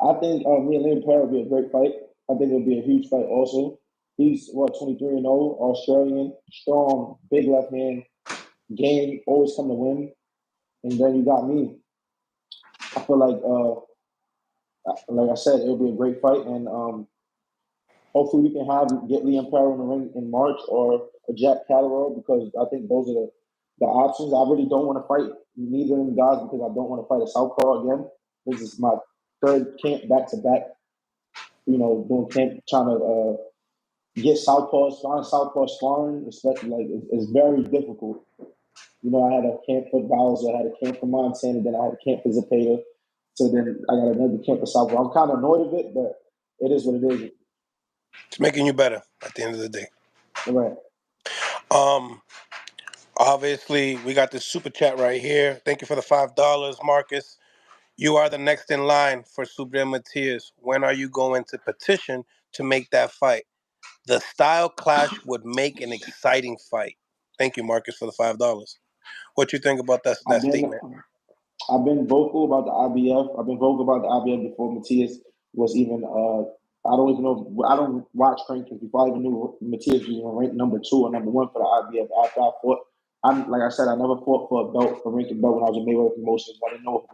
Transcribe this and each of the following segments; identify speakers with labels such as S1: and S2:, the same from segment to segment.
S1: I think me and Liam Paro would be a great fight. I think it would be a huge fight also. He's 23-0, Australian, strong, big left hand, game, always come to win. And then you got me. I feel like I said, it'll be a great fight, and hopefully we can get Liam Paro in the ring in March or a Jack Catterall, because I think those are the options. I really don't want to fight neither of them guys because I don't want to fight a southpaw again. This is my third camp back to back. Doing camp, trying to get southpaws, find southpaw sparring, especially it's very difficult. I had a camp for Bowser, I had a camp for Montana, then I had a camp for Zepeda. So then I got another camp for southpaw. I'm kind of annoyed of it, but it is what it is.
S2: It's making you better at the end of the day.
S1: Right.
S2: Obviously, we got this super chat right here. Thank you for the $5, Marcus. You are the next in line for Subriel Matas. When are you going to petition to make that fight? The style clash would make an exciting fight. Thank you, Marcus, for the $5. What you think about that statement?
S1: I've been vocal about the IBF. I've been vocal about the IBF before Matías was even. I don't even know. I don't watch rankings before I even knew Matías was even ranked number 2 or number 1 for the IBF. After I fought, like I said, I never fought for a belt, for ranking belt when I was in Mayweather Promotions. I didn't know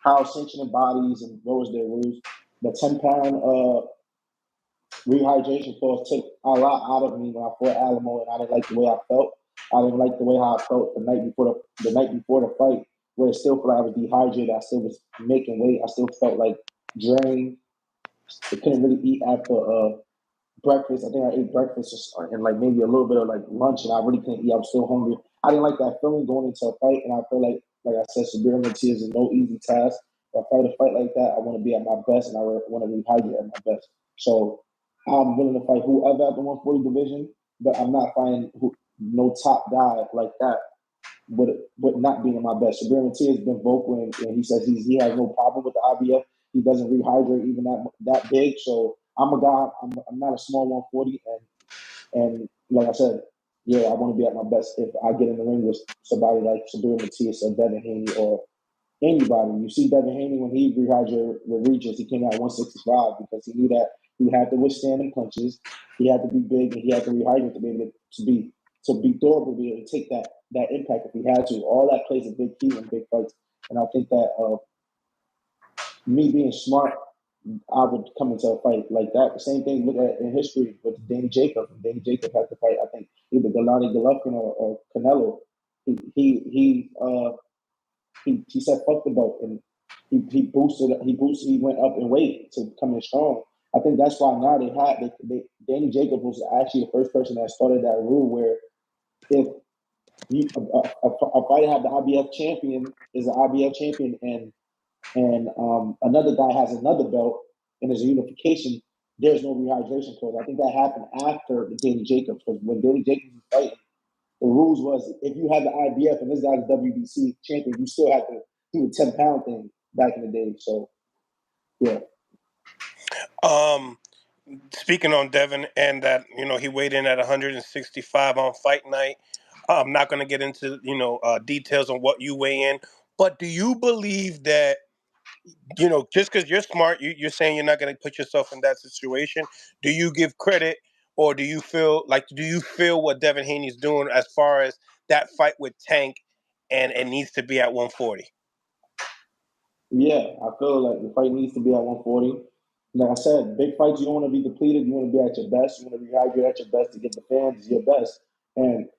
S1: how sanctioning bodies and what was their rules. The 10-pound rehydration course took a lot out of me when I fought Alamo, and I didn't like the way I felt. I didn't like the way how I felt the night before the fight, where it still felt like I was dehydrated. I still was making weight. I still felt like drained. I couldn't really eat after breakfast. I think I ate breakfast and like maybe a little bit of like lunch, and I really couldn't eat. I was still hungry. I didn't like that feeling going into a fight, and I feel like I said, Subriel Matas is no easy task. If I fight a fight like that, I want to be at my best, and I want to rehydrate at my best. So I'm willing to fight whoever at the 140 division, but I'm not fighting no top guy like that with not being my best. Subriel Matas has been vocal, and he says he has no problem with the IBF. He doesn't rehydrate even that big. So I'm a guy. I'm not a small 140, and like I said, yeah, I want to be at my best if I get in the ring with somebody like Subriel Matas or Devin Haney or anybody. You see Devin Haney when he rehydrated with Regis, he came out 165 because he knew that he had to withstand the punches. He had to be big, and he had to rehydrate to be able to be durable, to be able to take that impact if he had to. All that plays a big key in big fights, and I think that me being smart, I would come into a fight like that. The same thing look at in history with Danny Jacobs. Danny Jacobs had to fight, I think, either Gennady Golovkin or Canelo. He said fuck the belt, and he went up in weight to come in strong. I think that's why now Danny Jacobs was actually the first person that started that rule where if a fighter had the IBF champion is an IBF champion and another guy has another belt and there's a unification, there's no rehydration clause. I think that happened after the Danny Jacobs, because when Danny Jacobs was fighting, the rules was if you had the IBF and this guy's WBC champion, you still had to do the 10-pound thing back in the day. So, yeah.
S2: Speaking on Devin and that, he weighed in at 165 on fight night. I'm not going to get into, details on what you weigh in, but do you believe that, just because you're smart, you're saying you're not going to put yourself in that situation? Do you give credit, or do you feel what Devin Haney's doing as far as that fight with Tank, and it needs to be at 140?
S1: Yeah, I feel like the fight needs to be at 140. Like I said, big fights, you don't want to be depleted. You want to be at your best. You want to rehydrate at your best to get the fans your best. And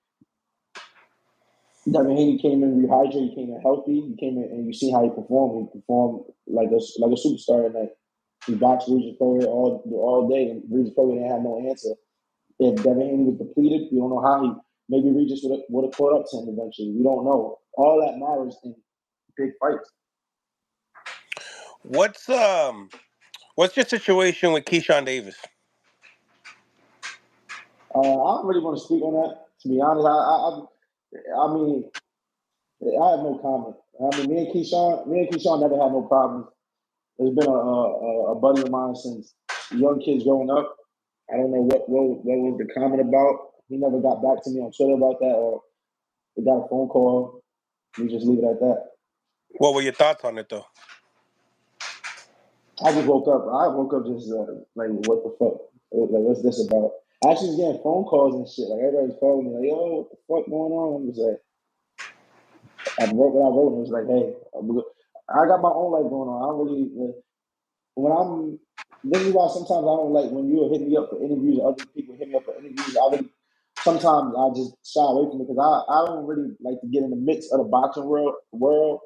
S1: Devin Haney came in rehydrated. He came in healthy. He came in, and you see how he performed. He performed like a superstar at night. He boxed Regis Prograis all day, and Regis Prograis didn't have no answer. If Devin Haney was depleted, we don't know how maybe Regis would have caught up to him eventually. We don't know. All that matters in big fights.
S2: What's your situation with Keyshawn Davis?
S1: I don't really want to speak on that. To be honest, I mean, I have no comment. I mean, me and Keyshawn never had no problems. It's been a buddy of mine since young kids growing up. I don't know what was the comment about. He never got back to me on Twitter about that, or we got a phone call. We just leave it at that.
S2: What were your thoughts on it, though?
S1: I just woke up. I woke up just like, what the fuck? Like, what's this about? I actually was getting phone calls and shit. Like, everybody's calling me, like, yo, what the fuck going on? I'm just like, I wrote what I wrote, and it was like, hey, I got my own life going on. I don't really, when I'm, this is why sometimes I don't like when you hit me up for interviews or other people hit me up for interviews. Sometimes I just shy away from it because I don't really like to get in the mix of the boxing world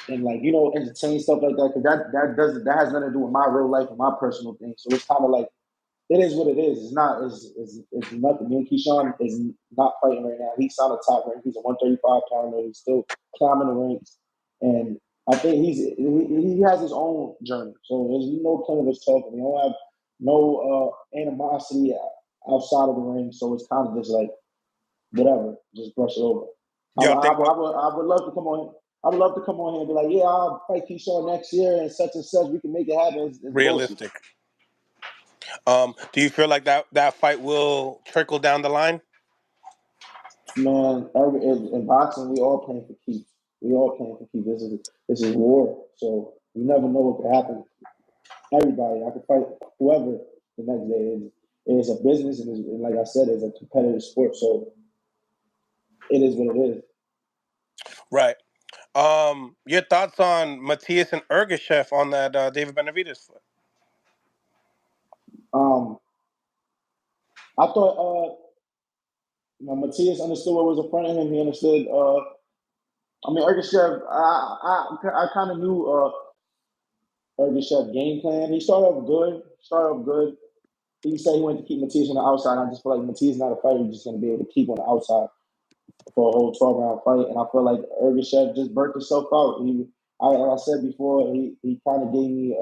S1: and like entertain stuff like that because that has nothing to do with my real life and my personal thing. So it's kind of like it is what it is. It's nothing. Me and Keyshawn is not fighting right now. He's on the top rank. He's a 135 pounder. He's still climbing the ranks, and I think he has his own journey. So there's no point of us talking. We don't have no animosity outside of the ring. So it's kind of just like whatever. Just brush it over.
S2: Y'all think what
S1: I would love to come on. I would love to come on here and be like, yeah, I'll fight Keyshawn next year and such. We can make it happen. It's bullshit.
S2: realistic? Do you feel like that fight will trickle down the line?
S1: Man, in boxing, we all playing for keeps. We all playing for keeps. This is war, so you never know what could happen. Everybody, I could fight whoever the next day. It's a business, and like I said, it's a competitive sport, so it is what it is.
S2: Right. Your thoughts on Matías and Ergashev on that David Benavidez fight?
S1: Um, I thought Matías understood what was in front of him. He understood. Ergashev, I kind of knew Ergashev game plan. He started off good. He said he wanted to keep Matías on the outside. I just feel like Matías is not a fighter who's just going to be able to keep on the outside for a whole 12-round fight. And I feel like Ergashev just burnt himself out. Like I said before, he kind of gave me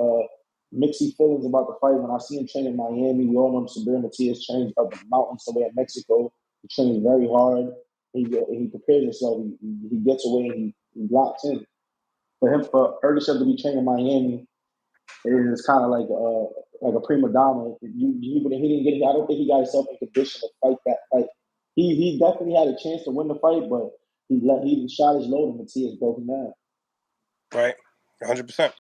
S1: mixed feelings about the fight. When I see him train in Miami, we all know Subriel Matas trains up in the mountains somewhere in Mexico. He trains very hard. He prepares himself. He gets away and he locks in. For Ergashev to be training in Miami, it's kind of like a prima donna. He didn't get. I don't think he got himself in condition to fight that fight. He definitely had a chance to win the fight, but he shot his load and Matías broke him down.
S2: Right, 100%.